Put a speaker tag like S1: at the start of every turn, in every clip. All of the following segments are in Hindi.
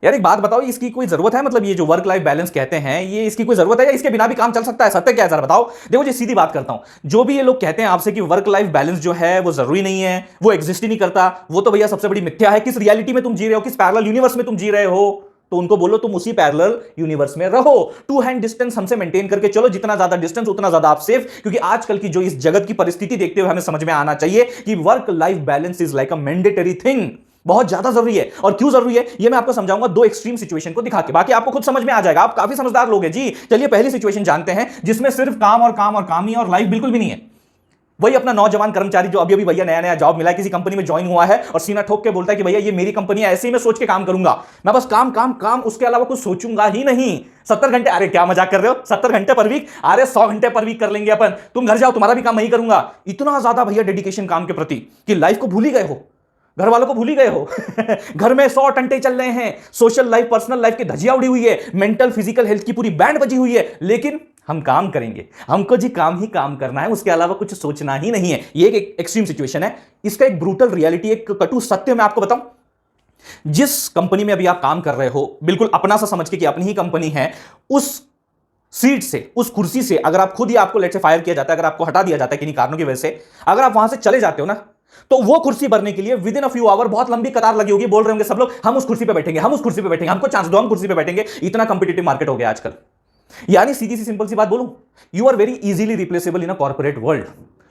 S1: यार एक बात बताओ, इसकी कोई जरूरत है? मतलब ये जो वर्क लाइफ बैलेंस कहते हैं, ये इसकी कोई जरूरत है या इसके बिना भी काम चल सकता है? सत्य क्या है जरा बताओ। देखो जी, सीधी बात करता हूं, जो भी ये लोग कहते हैं आपसे कि वर्क लाइफ बैलेंस जो है वो जरूरी नहीं है, वो एग्जिस्ट ही नहीं करता, वो तो भैया सबसे बड़ी मिथ्या है। किस रियलिटी में तुम जी रहे हो, किस पैरेलल यूनिवर्स में तुम जी रहे हो? तो उनको बोलो तुम उसी पैरेलल यूनिवर्स में रहो। टू हैंड डिस्टेंस हमसे मेंटेन करके चलो, जितना ज्यादा डिस्टेंस उतना ज्यादा आप सेफ। क्योंकि आजकल की जो इस जगत की परिस्थिति देखते हुए हमें समझ में आना चाहिए कि work life balance is like a mandatory thing, बहुत ज्यादा जरूरी है। और क्यों जरूरी है ये मैं आपको समझाऊंगा दो एक्सट्रीम सिचुएशन को दिखा के, बाकी आपको खुद समझ में आ जाएगा। आप काफी समझदार लोग हैं जी। चलिए पहली सिचुएशन जानते हैं जिसमें सिर्फ काम और काम और काम ही, और लाइफ बिल्कुल भी नहीं है। वही अपना नौजवान कर्मचारी जो अभी अभी भैया नया नया जॉब मिला है, किसी कंपनी में ज्वाइन हुआ है और सीना ठोक के बोलता है कि भैया ये मेरी कंपनी है, ऐसे ही मैं सोच के काम करूंगा, मैं बस काम काम काम, उसके अलावा कुछ सोचूंगा ही नहीं। 70 घंटे, अरे क्या मजाक कर रहे हो, 70 घंटे पर वीक? अरे 100 घंटे पर वीक कर लेंगे अपन, तुम घर जाओ, तुम्हारा भी काम मैं करूंगा। इतना ज्यादा भैया डेडिकेशन काम के प्रति कि लाइफ को भूल ही गए हो, घर वालों को भूल ही गए हो। घर में 100 टंटे चल रहे हैं, सोशल लाइफ पर्सनल लाइफ की धजिया उड़ी हुई है, मेंटल फिजिकल हेल्थ की पूरी बैंड बजी हुई है, लेकिन हम काम करेंगे, हमको जी काम ही काम करना है, उसके अलावा कुछ सोचना ही नहीं है। ये एक एक्सट्रीम सिचुएशन है। इसका एक ब्रूटल रियलिटी, एक कटु सत्य मैं आपको बताऊं। जिस कंपनी में अभी आप काम कर रहे हो, बिल्कुल अपना सा समझ के कि अपनी ही कंपनी है, उस सीट से, उस कुर्सी से अगर आप खुद ही, आपको लेट से फायर किया जाता है, अगर आपको हटा दिया जाता है किन्हीं कारणों की वजह से, अगर आप वहां से चले जाते हो ना, तो वो कुर्सी भरने के लिए within a few hour बहुत लंबी कतार लगी होगी। बोल रहे होंगे सब लोग हम उस कुर्सी पे बैठेंगे, हम उस कुर्सी पे बैठेंगे, हमको चांस दो, हम कुर्सी पे बैठेंगे। इतना कंपीटिटिव मार्केट हो गया आजकल। यानी सीधी सी सिंपल सी बात बोलूं, you are very easily replaceable in a corporate world.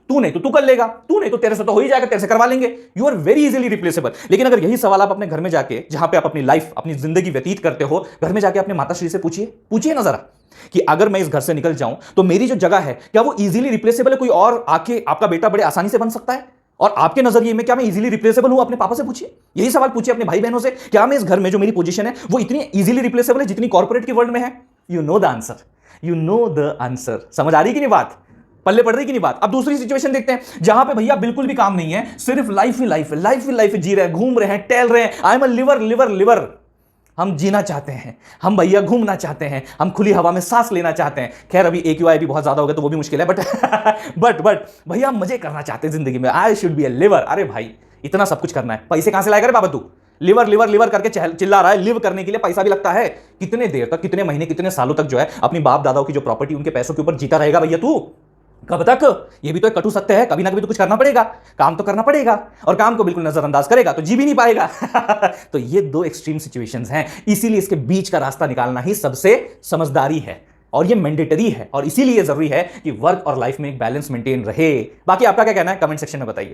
S1: तू नहीं तो तू कर लेगा, तू नहीं तो तेरे से तो हो ही जाएगा, तेरे से करवा लेंगे। You are very easily replaceable. लेकिन अगर यही सवाल आप अपने घर में जाके, जहां पे आप अपनी लाइफ, अपनी जिंदगी व्यतीत करते हो, घर में जाके अपने माताश्री से पूछिए, पूछिए ना जरा कि अगर मैं इस घर से निकल जाऊं तो मेरी जो जगह है क्या वो इजीली रिप्लेसेबल है? कोई और आके आपका बेटा बड़े आसानी से बन सकता है? और आपके नजरिए में क्या मैं इजीली रिप्लेसेबल हूं? अपने पापा से पूछिए, यही सवाल पूछिए अपने भाई बहनों से, क्या मैं इस घर में जो मेरी पोजीशन है वो इतनी इजीली रिप्लेसेबल है जितनी कॉर्पोरेट की वर्ल्ड में है? You know the answer, you know the answer. समझ आ रही कि नहीं बात, पल्ले पड़ रही कि नहीं बात? अब दूसरी सिचुएशन देखते हैं जहां पे भैया बिल्कुल भी काम नहीं है, सिर्फ लाइफ ही लाइफ है, लाइफ ही लाइफ जी रहे हैं, घूम रहे हैं, टहल रहे हैं। I am a liver liver liver. हम जीना चाहते हैं, हम भैया घूमना चाहते हैं, हम खुली हवा में सांस लेना चाहते हैं। खैर अभी AQI भी बहुत ज्यादा हो गया तो वो भी मुश्किल है, बट भैया हम मजे करना चाहते हैं जिंदगी में। I should be a liver. अरे भाई इतना सब कुछ करना है, पैसे कहां से लाएगा रे बाबा तू? लिवर लिवर लिवर करके चिल्ला रहा है। लिव करने के लिए पैसा भी लगता है। कितने देर तक, कितने महीने, कितने सालों तक जो है अपनी बाप दादाओं की जो प्रॉपर्टी, उनके पैसों के ऊपर जीता रहेगा भैया तू? कब तक? ये भी तो एक कटु सत्य है, कभी ना कभी तो कुछ करना पड़ेगा, काम तो करना पड़ेगा, और काम को बिल्कुल नजरअंदाज करेगा तो जी भी नहीं पाएगा। तो ये दो एक्सट्रीम सिचुएशंस हैं, इसीलिए इसके बीच का रास्ता निकालना ही सबसे समझदारी है, और ये मैंडेटरी है, और इसीलिए जरूरी है कि वर्क और लाइफ में एक बैलेंस मेंटेन रहे। बाकी आपका क्या कहना है कमेंट सेक्शन में बताइए।